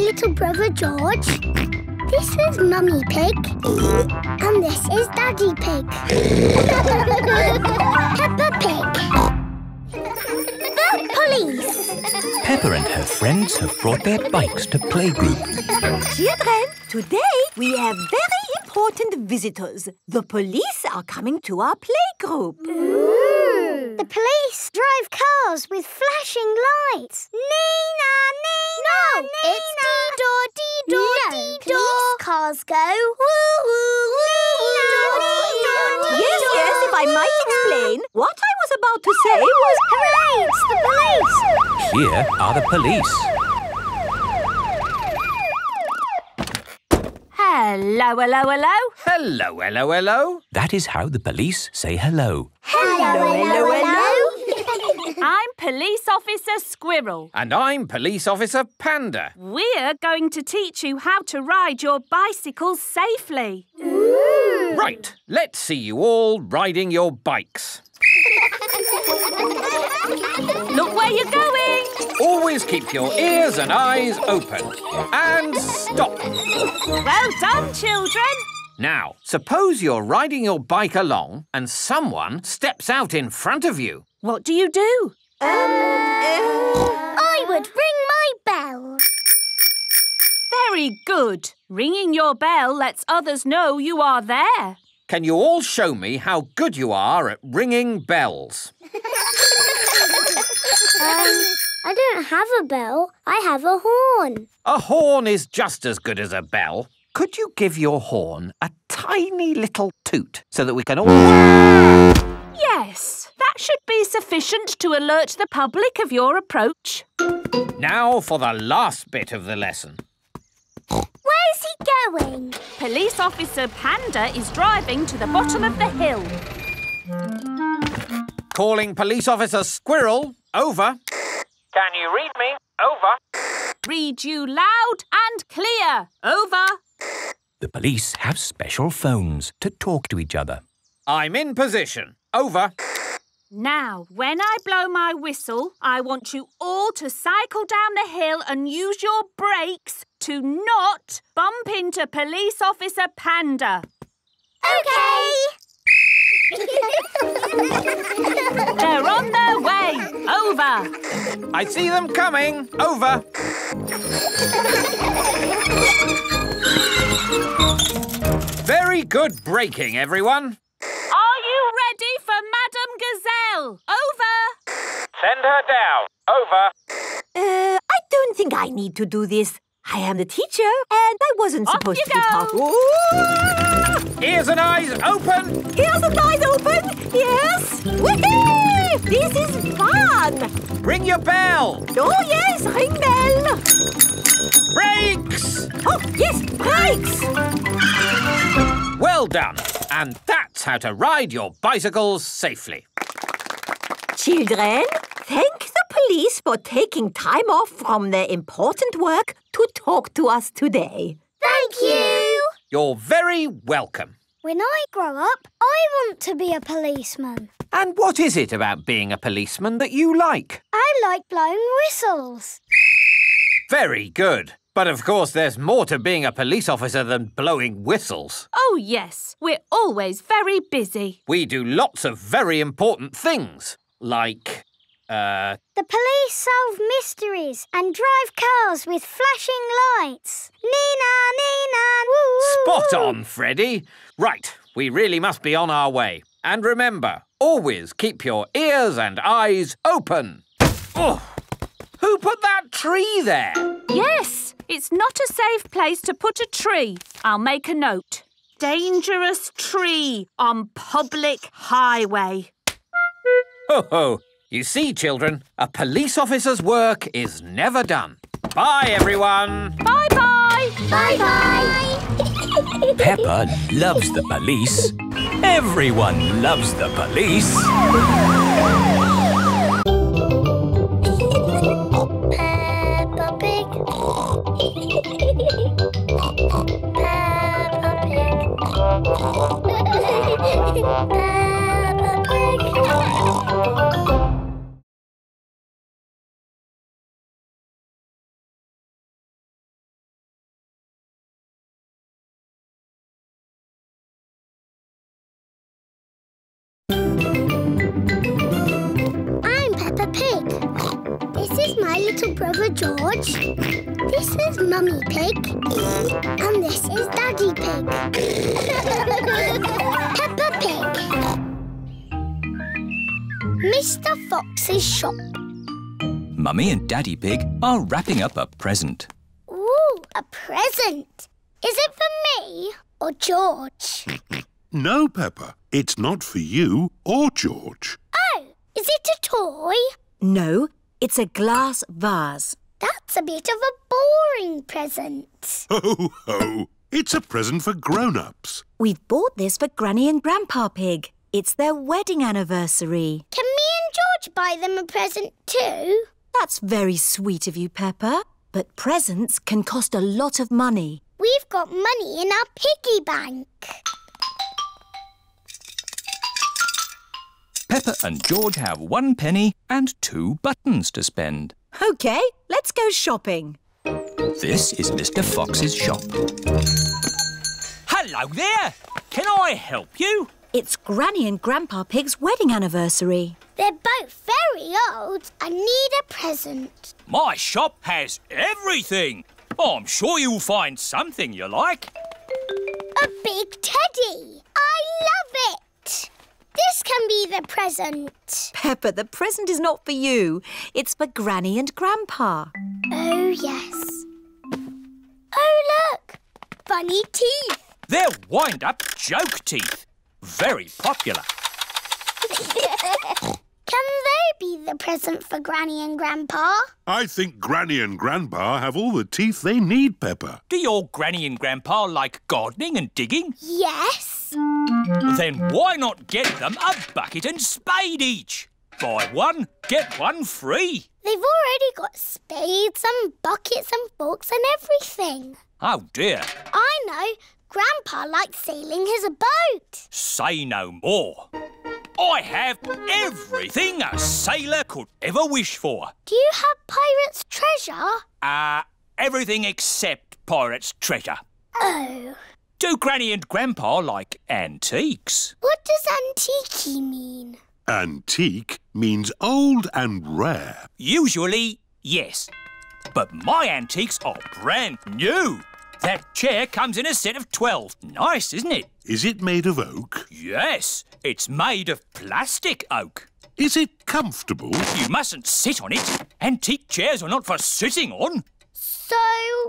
little brother George. This is Mummy Pig. And this is Daddy Pig. Peppa Pig. The police. Peppa and her friends have brought their bikes to playgroup. Children, today we have very important visitors. The police are coming to our playgroup. Ooh. The police drive cars with flashing lights. Nina, Nina, no, Nina. It's dee-daw, dee-daw, dee-daw. Police cars go woo-woo, Nina, Yes, if I might explain. What I was about to say was... Hooray, it's the police. Here are the police. Hello, hello, hello. Hello, hello, hello. That is how the police say hello. Hello, hello, hello. I'm Police Officer Squirrel. And I'm Police Officer Panda. We're going to teach you how to ride your bicycles safely. Ooh. Right, let's see you all riding your bikes. Look where you're going. Always keep your ears and eyes open. And stop. Well done, children. Now, suppose you're riding your bike along and someone steps out in front of you. What do you do? I would ring my bell. Very good. Ringing your bell lets others know you are there. Can you all show me how good you are at ringing bells? I don't have a bell. I have a horn. A horn is just as good as a bell. Could you give your horn a tiny little toot so that we can all... Yes, that should be sufficient to alert the public of your approach. Now for the last bit of the lesson. Where's he going? Police Officer Panda is driving to the bottom of the hill. Calling Police Officer Squirrel. Over. Can you read me? Over. Read you loud and clear. Over. The police have special phones to talk to each other. I'm in position. Over. Now, when I blow my whistle, I want you all to cycle down the hill and use your brakes to not bump into Police Officer Panda. OK. They're on their way. Over. I see them coming. Over. Very good braking, everyone. Are you ready for Madame Gazelle? Over. Send her down. Over. I don't think I need to do this. I am the teacher, and I wasn't supposed to be talking. Ears and eyes open. Ears and eyes open. Yes. Whee! This is fun. Ring your bell. Oh, yes, ring bell. Brakes. Oh, yes, brakes. Well done. And that's how to ride your bicycles safely. Children, thank the police for taking time off from their important work to talk to us today. Thank you. You're very welcome. When I grow up, I want to be a policeman. And what is it about being a policeman that you like? I like blowing whistles. Very good. But of course there's more to being a police officer than blowing whistles. Oh, yes. We're always very busy. We do lots of very important things. Like, The police solve mysteries and drive cars with flashing lights. Nina, Nina, woo! Spot on, Freddy. Right, we really must be on our way. And remember, always keep your ears and eyes open. Oh, who put that tree there? Yes, it's not a safe place to put a tree. I'll make a note. Dangerous tree on public highway. Ho ho! You see, children, a police officer's work is never done. Bye, everyone. Bye-bye. Bye-bye. Peppa loves the police. Everyone loves the police. Peppa Pig. Peppa Pig. Brother George. This is Mummy Pig. And this is Daddy Pig. Peppa Pig. Mr. Fox's shop. Mummy and Daddy Pig are wrapping up a present. Ooh, a present. Is it for me or George? No, Peppa. It's not for you or George. Oh, is it a toy? No, it's a glass vase. That's a bit of a boring present. Ho, ho. It's a present for grown-ups. We've bought this for Granny and Grandpa Pig. It's their wedding anniversary. Can me and George buy them a present too? That's very sweet of you, Peppa. But presents can cost a lot of money. We've got money in our piggy bank. Peppa and George have 1 penny and 2 buttons to spend. OK, let's go shopping. This is Mr. Fox's shop. Hello there. Can I help you? It's Granny and Grandpa Pig's wedding anniversary. They're both very old. I need a present. My shop has everything. I'm sure you'll find something you like. A big teddy. I love it. This can be the present. Peppa, the present is not for you. It's for Granny and Grandpa. Oh, yes. Oh, look. Funny teeth. They're wind-up joke teeth. Very popular. Can they be the present for Granny and Grandpa? I think Granny and Grandpa have all the teeth they need, Peppa. Do your Granny and Grandpa like gardening and digging? Yes. Then why not get them a bucket and spade each? Buy one, get one free. They've already got spades and buckets and forks and everything. Oh, dear. I know. Grandpa likes sailing his boat. Say no more. I have everything a sailor could ever wish for. Do you have pirate's treasure? Everything except pirate's treasure. Oh. Do Granny and Grandpa like antiques? What does antique mean? Antique means old and rare. Usually, yes. But my antiques are brand new. That chair comes in a set of 12. Nice, isn't it? Is it made of oak? Yes, it's made of plastic oak. Is it comfortable? You mustn't sit on it. Antique chairs are not for sitting on. So,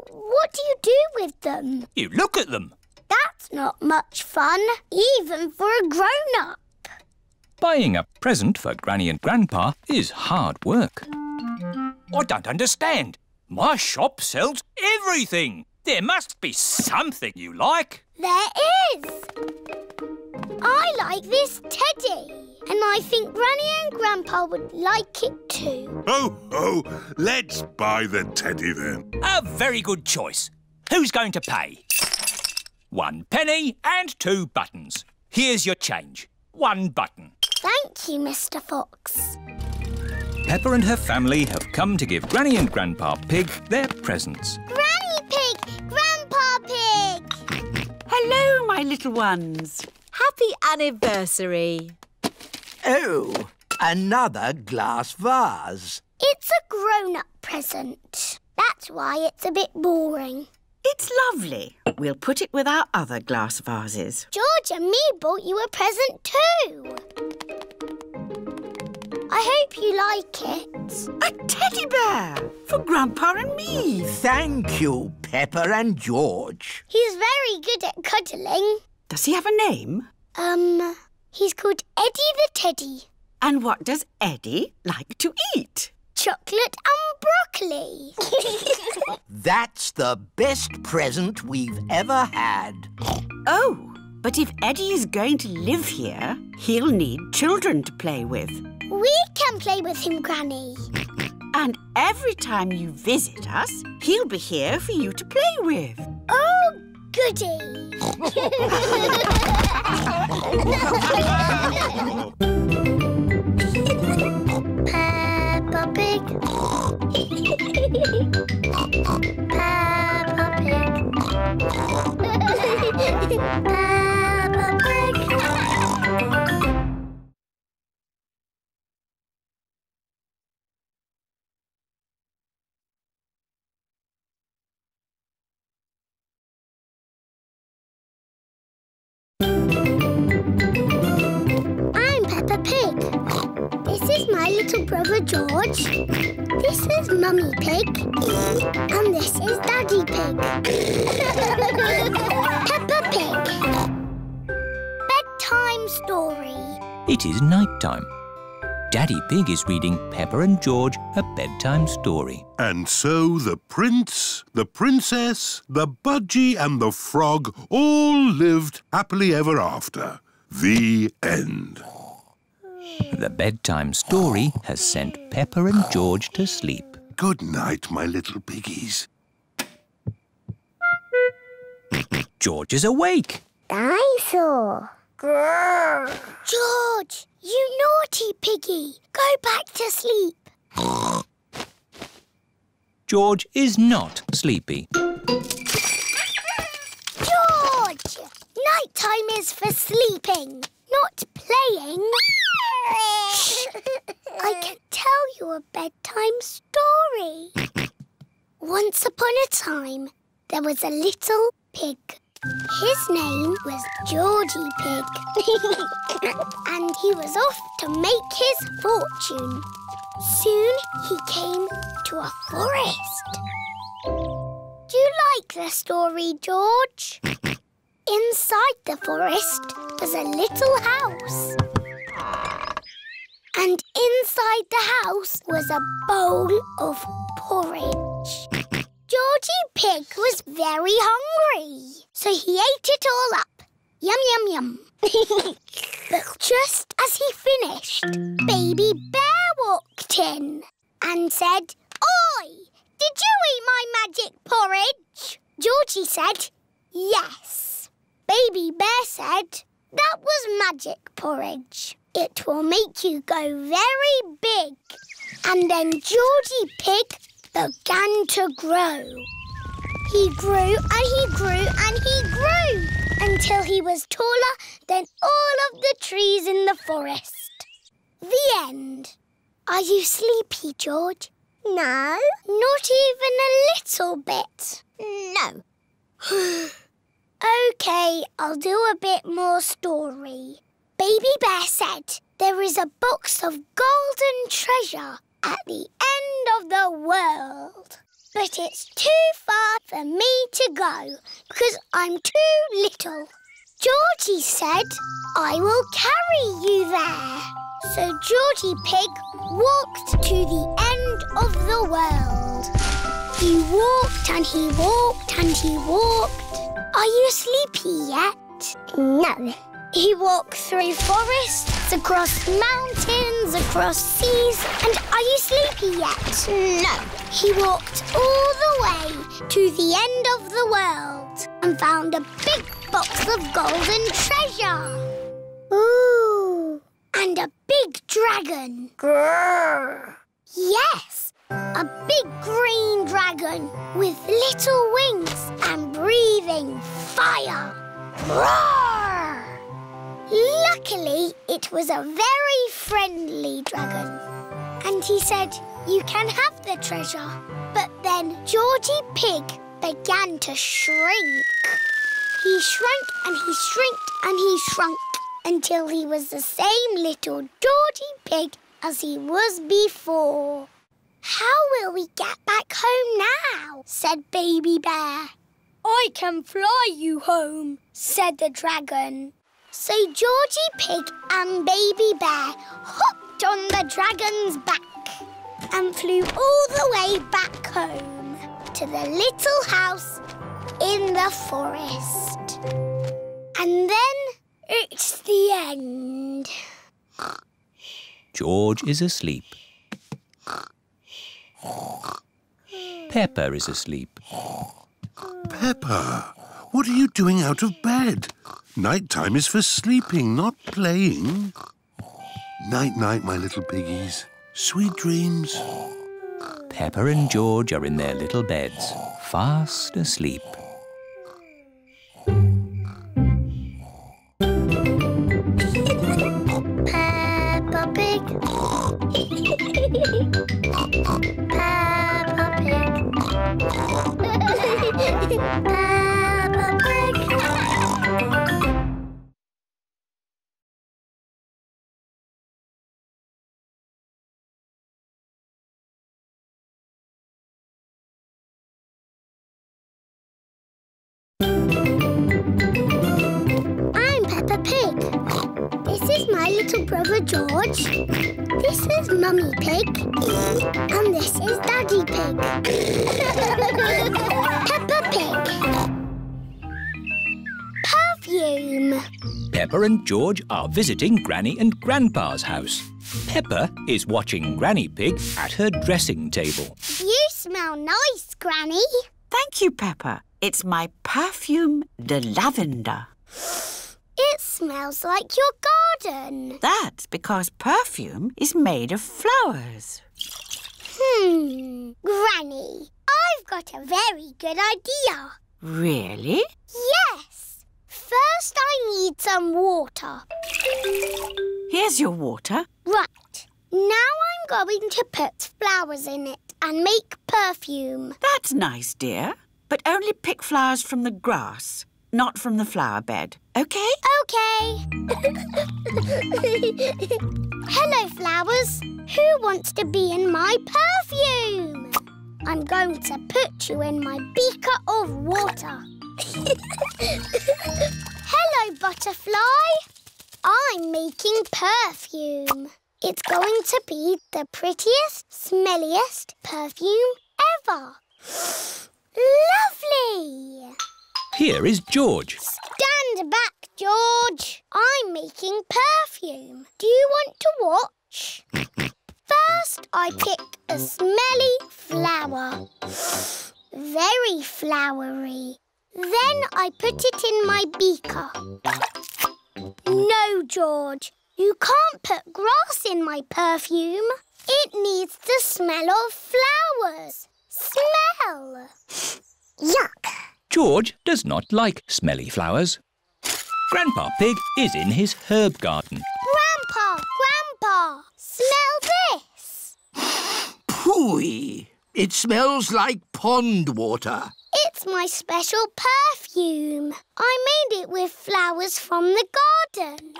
what do you do with them? You look at them. That's not much fun, even for a grown-up. Buying a present for Granny and Grandpa is hard work. I don't understand. My shop sells everything. There must be something you like. There is. I like this teddy. And I think Granny and Grandpa would like it too. Oh, let's buy the teddy then. A very good choice. Who's going to pay? 1 penny and 2 buttons. Here's your change. 1 button. Thank you, Mr. Fox. Peppa and her family have come to give Granny and Grandpa Pig their presents. Granny Pig! Grandpa Pig! Hello, my little ones. Happy anniversary. Oh, another glass vase. It's a grown-up present. That's why it's a bit boring. It's lovely. We'll put it with our other glass vases. George and me bought you a present too. I hope you like it. A teddy bear for Grandpa and me. Thank you, Peppa and George. He's very good at cuddling. Does he have a name? He's called Eddie the Teddy. And what does Eddie like to eat? Chocolate and broccoli. That's the best present we've ever had. Oh, but if Eddie is going to live here, he'll need children to play with. We can play with him, Granny. And every time you visit us, he'll be here for you to play with. Oh, goody. Peppa Pig. Peppa Pig. Peppa Pig. my little brother George. This is Mummy Pig. And this is Daddy Pig. Peppa Pig. Bedtime Story. It is night time. Daddy Pig is reading Peppa and George a bedtime story. And so the prince, the princess, the budgie and the frog all lived happily ever after. The end. The bedtime story has sent Peppa and George to sleep. Good night, my little piggies. George is awake. Dinosaur. Grrr. George, you naughty piggy. Go back to sleep. George is not sleepy. George! Nighttime is for sleeping, not playing. Shh. I can tell you a bedtime story. Once upon a time, there was a little pig. His name was Georgie Pig. And he was off to make his fortune. Soon he came to a forest. Do you like the story, George? Inside the forest was a little house. And inside the house was a bowl of porridge. Georgie Pig was very hungry, so he ate it all up. Yum, yum, yum. But just as he finished, Baby Bear walked in and said, "Oi, did you eat my magic porridge?" Georgie said, "Yes." Baby Bear said, "That was magic porridge. It will make you go very big." And then Georgie Pig began to grow. He grew and he grew and he grew until he was taller than all of the trees in the forest. The end. Are you sleepy, George? No. Not even a little bit? No. OK, I'll do a bit more story. Baby Bear said there is a box of golden treasure at the end of the world. But it's too far for me to go because I'm too little. Georgie said, "I will carry you there." So Georgie Pig walked to the end of the world. He walked and he walked and he walked. Are you sleepy yet? No. He walked through forests, across mountains, across seas. And are you sleepy yet? No. He walked all the way to the end of the world and found a big box of golden treasure. Ooh. And a big dragon. Grrr. Yes, a big green dragon with little wings and breathing fire. Roar! Luckily, it was a very friendly dragon. And he said, "You can have the treasure." But then Georgie Pig began to shrink. He shrank and he shrinked and he shrunk until he was the same little Georgie Pig as he was before. "How will we get back home now?" said Baby Bear. "I can fly you home," said the dragon. So Georgie Pig and Baby Bear hopped on the dragon's back and flew all the way back home to the little house in the forest. And then it's the end. George is asleep. Peppa is asleep. Peppa, what are you doing out of bed? Nighttime is for sleeping, not playing. Night-night, my little piggies. Sweet dreams. Peppa and George are in their little beds, fast asleep. Peppa Pig. Peppa Pig. brother George. This is Mummy Pig. And this is Daddy Pig. Peppa Pig. Perfume. Peppa and George are visiting Granny and Grandpa's house. Peppa is watching Granny Pig at her dressing table. You smell nice, Granny. Thank you, Peppa. It's my Perfume de Lavender. It smells like your garden. That's because perfume is made of flowers. Granny, I've got a very good idea. Really? Yes. First, I need some water. Here's your water. Right. Now I'm going to put flowers in it and make perfume. That's nice, dear. But only pick flowers from the grass, not from the flower bed. OK? OK. Hello, flowers. Who wants to be in my perfume? I'm going to put you in my beaker of water. Hello, butterfly. I'm making perfume. It's going to be the prettiest, smelliest perfume ever. Lovely! Here is George. Stand back, George. I'm making perfume. Do you want to watch? First, I pick a smelly flower. Very flowery. Then I put it in my beaker. No, George. You can't put grass in my perfume. It needs the smell of flowers. Smell! Yuck! George does not like smelly flowers. Grandpa Pig is in his herb garden. Grandpa! Smell this! Phooey! It smells like pond water. It's my special perfume. I made it with flowers from the garden.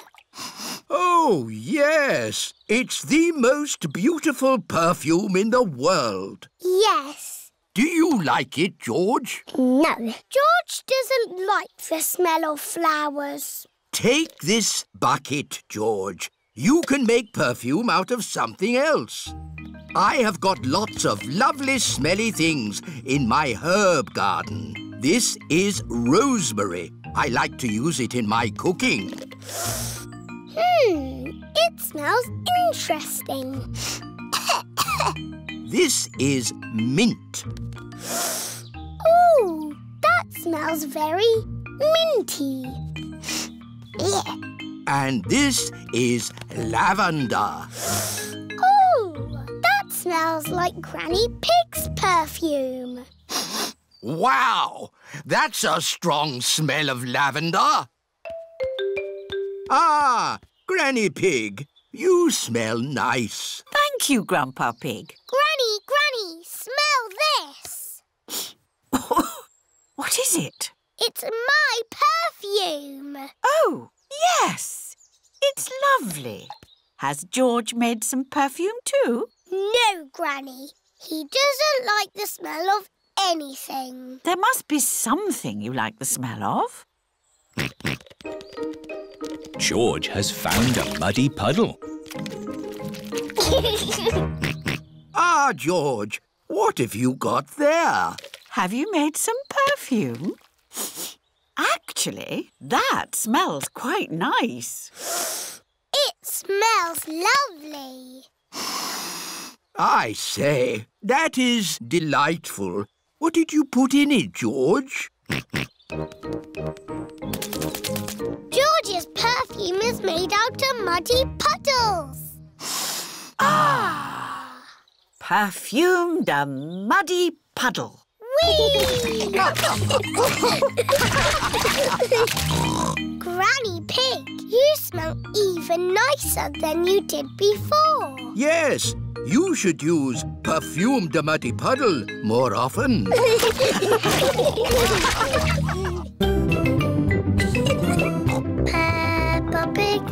Oh, yes. It's the most beautiful perfume in the world. Yes. Do you like it, George? No. George doesn't like the smell of flowers. Take this bucket, George. You can make perfume out of something else. I have got lots of lovely smelly things in my herb garden. This is rosemary. I like to use it in my cooking. It smells interesting. This is mint. Ooh, that smells very minty. Yeah. And this is lavender. Ooh, that smells like Granny Pig's perfume. Wow! That's a strong smell of lavender. Ah, Granny Pig, you smell nice. Thank you, Grandpa Pig. Granny, smell this. What is it? It's my perfume. Oh, yes. It's lovely. Has George made some perfume too? No, Granny. He doesn't like the smell of anything. There must be something you like the smell of. George has found a muddy puddle. Ah, George, what have you got there? Have you made some perfume? Actually, that smells quite nice. It smells lovely. I say, that is delightful. What did you put in it, George? George's perfume is made out of muddy puddles. Ah! Perfume de muddy puddle. Whee! Granny Pig, you smell even nicer than you did before. Yes, you should use Perfume de Muddy Puddle more often. Peppa Pig.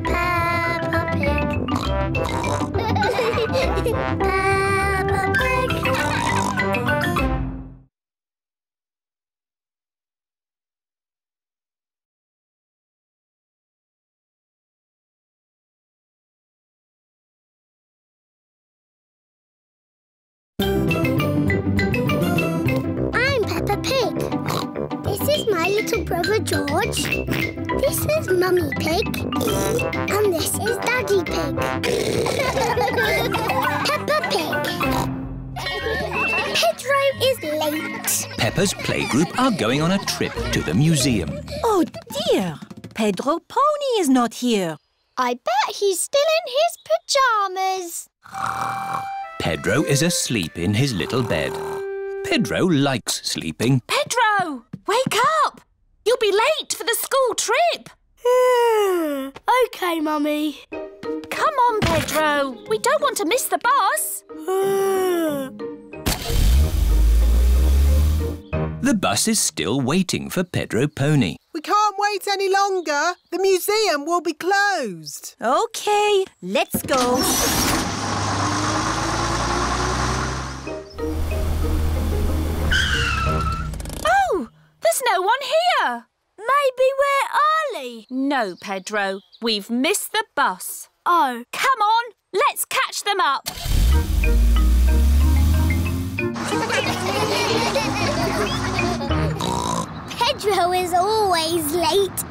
Peppa Pig. Brother George. This is Mummy Pig. And this is Daddy Pig. Peppa Pig. Pedro is late. Peppa's playgroup are going on a trip to the museum. Oh dear, Pedro Pony is not here. I bet he's still in his pyjamas. Pedro is asleep in his little bed. Pedro likes sleeping. Pedro, wake up! You'll be late for the school trip. OK, Mummy. Come on, Pedro. We don't want to miss the bus. The bus is still waiting for Pedro Pony. We can't wait any longer. The museum will be closed. OK, let's go. Oh, there's no one here. Maybe we're early. No, Pedro. We've missed the bus. Oh. Come on, let's catch them up. Pedro is always late.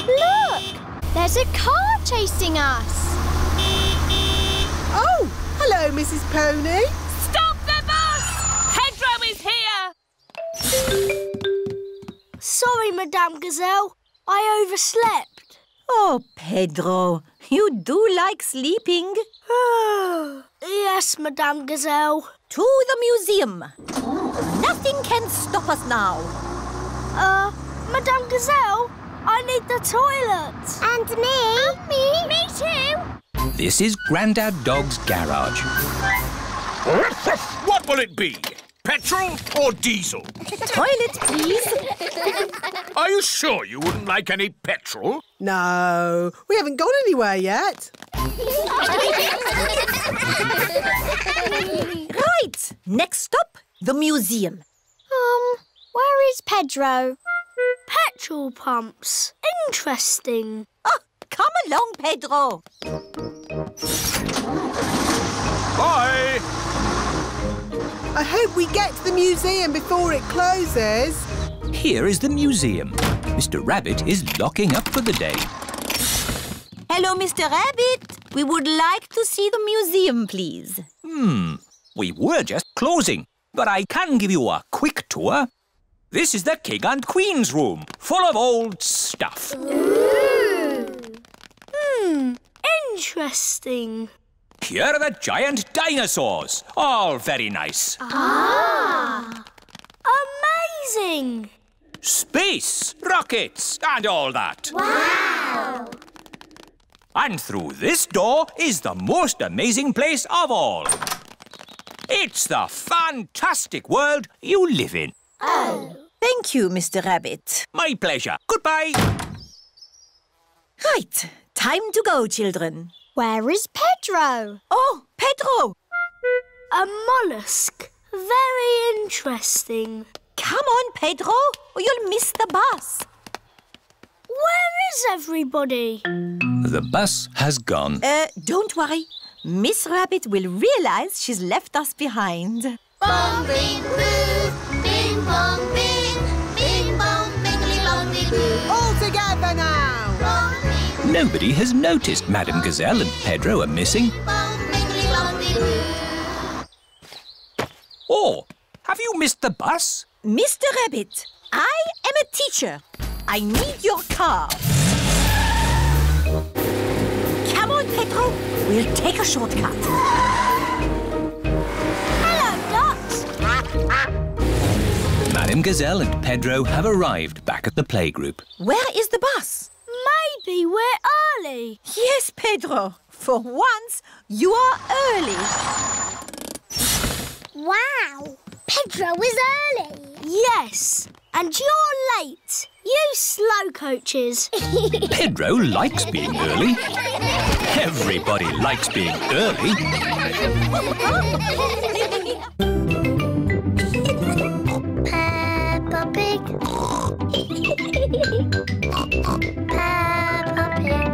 Look! There's a car chasing us. Oh, hello, Mrs. Pony. Stop the bus! Pedro is here. Sorry, Madame Gazelle. I overslept. Oh, Pedro, you do like sleeping. Yes, Madame Gazelle. To the museum. Nothing can stop us now. Madame Gazelle, I need the toilet. And me. And me. Me too. This is Grandad Dog's garage. What will it be? Petrol or diesel? Toilet, please. Are you sure you wouldn't like any petrol? No, we haven't gone anywhere yet. Right, next stop, the museum. Where is Pedro? Petrol pumps. Interesting. Oh, come along, Pedro. Bye! I hope we get to the museum before it closes. Here is the museum. Mr. Rabbit is locking up for the day. Hello, Mr. Rabbit. We would like to see the museum, please. We were just closing, but I can give you a quick tour. This is the King and Queen's room, full of old stuff. Interesting. Here are the giant dinosaurs, all very nice. Amazing. Space, rockets, and all that. Wow. And through this door is the most amazing place of all. It's the fantastic world you live in. Oh. Thank you, Mr. Rabbit. My pleasure. Goodbye. Right, time to go, children. Where is Pedro? Oh, Pedro! A mollusk. Very interesting. Come on, Pedro, or you'll miss the bus. Where is everybody? The bus has gone. Don't worry. Miss Rabbit will realise she's left us behind. Bong, bing, boo. Bing, bong, bing. Bing, bong, bingly, bongly, boo. All together now. Bong, bing, Nobody has noticed Madame Gazelle and Pedro are missing. bong, bingly, bongly, boo. Oh, have you missed the bus? Mr. Rabbit, I am a teacher. I need your car. Come on, Pedro. We'll take a shortcut. Hello, Dot. Madame Gazelle and Pedro have arrived back at the playgroup. Where is the bus? Maybe we're early. Yes, Pedro. For once, you are early. Wow. Pedro is early. Yes. And you're late. You slow coaches. Pedro likes being early. Everybody likes being early. Peppa Pig. Peppa Pig.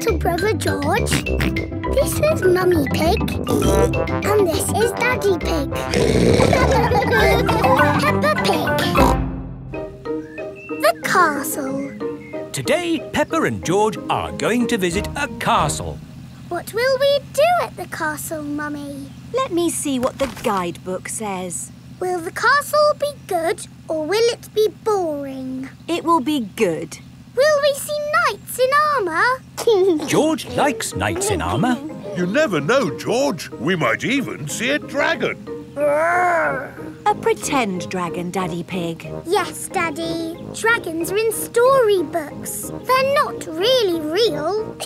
little brother George. This is Mummy Pig. And this is Daddy Pig. Peppa Pig. The castle. Today, Peppa and George are going to visit a castle. What will we do at the castle, Mummy? Let me see what the guidebook says. Will the castle be good or will it be boring? It will be good. Will we see knights in armour? George likes knights in armour. You never know, George. We might even see a dragon. A pretend dragon, Daddy Pig. Yes, Daddy. Dragons are in storybooks. They're not really real.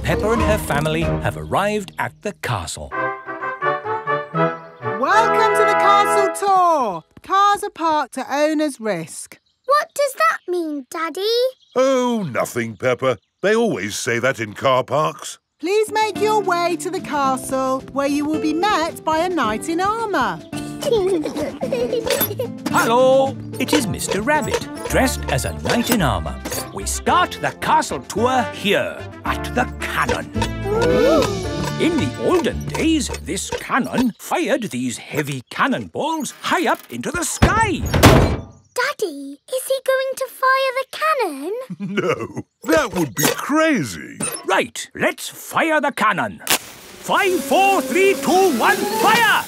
Peppa and her family have arrived at the castle. Welcome to the castle tour. Cars are parked at owner's risk. What does that mean, Daddy? Oh, nothing, Peppa. They always say that in car parks. Please make your way to the castle, where you will be met by a knight in armour. Hello! It is Mr. Rabbit, dressed as a knight in armour. We start the castle tour here, at the cannon. In the olden days, this cannon fired these heavy cannonballs high up into the sky. Daddy, is he going to fire the cannon? No, that would be crazy. Right, let's fire the cannon. 5, 4, 3, 2, 1, fire!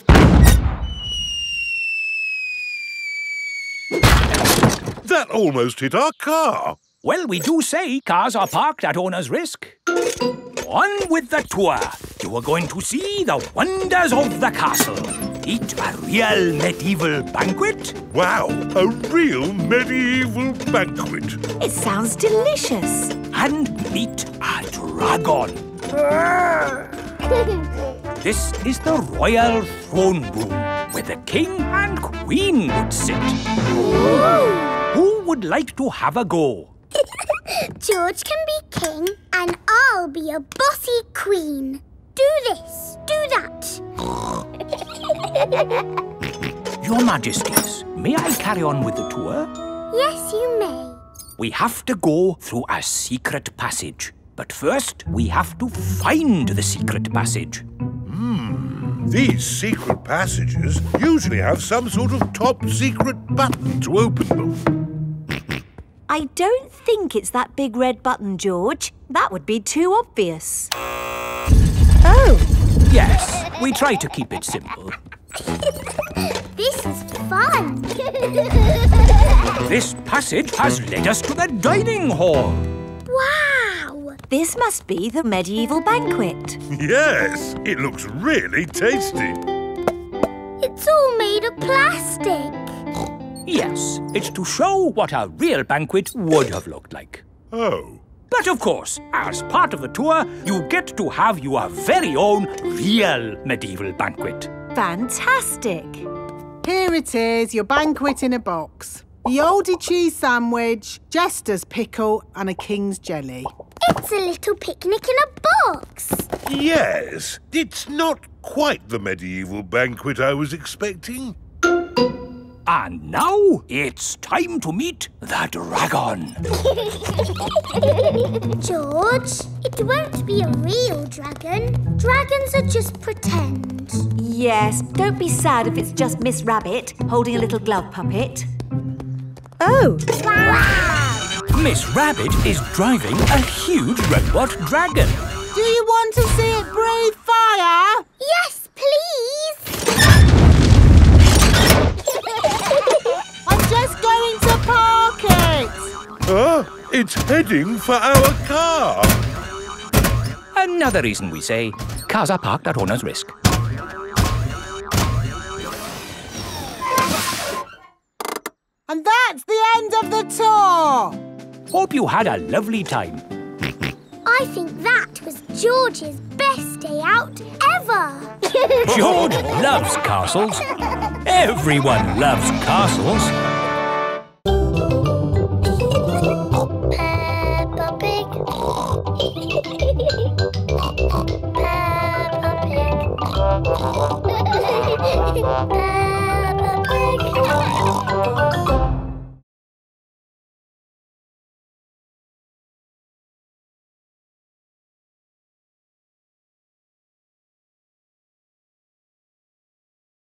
That almost hit our car. Well, we do say cars are parked at owner's risk. On with the tour. You are going to see the wonders of the castle. Eat a real medieval banquet. Wow, a real medieval banquet. It sounds delicious. And meet a dragon. This is the royal throne room, where the king and queen would sit. Ooh. Who would like to have a go? George can be king and I'll be a bossy queen. Do this, do that. Your Majesties, may I carry on with the tour? Yes, you may. We have to go through a secret passage. But first, we have to find the secret passage. These secret passages usually have some sort of top secret button to open them. I don't think it's that big red button, George. That would be too obvious. Oh! Yes, we try to keep it simple. This is fun! This passage has led us to the dining hall. Wow! This must be the medieval banquet. Yes, it looks really tasty. It's all made of plastic. Yes, it's to show what a real banquet would have looked like. Oh. But of course, as part of the tour, you get to have your very own real medieval banquet. Fantastic! Here it is, your banquet in a box. The oldie cheese sandwich, jester's pickle and a king's jelly. It's a little picnic in a box. Yes, it's not quite the medieval banquet I was expecting. And now it's time to meet the dragon. George, it won't be a real dragon. Dragons are just pretend. Yes, don't be sad if it's just Miss Rabbit holding a little glove puppet. Oh! Wow! Miss Rabbit is driving a huge robot dragon. Do you want to see it breathe fire? Yes, please! I'm just going to park it! It's heading for our car. Another reason we say cars are parked at owner's risk. And that's the end of the tour! Hope you had a lovely time. I think that was George's best day out ever. George loves castles. Everyone loves castles.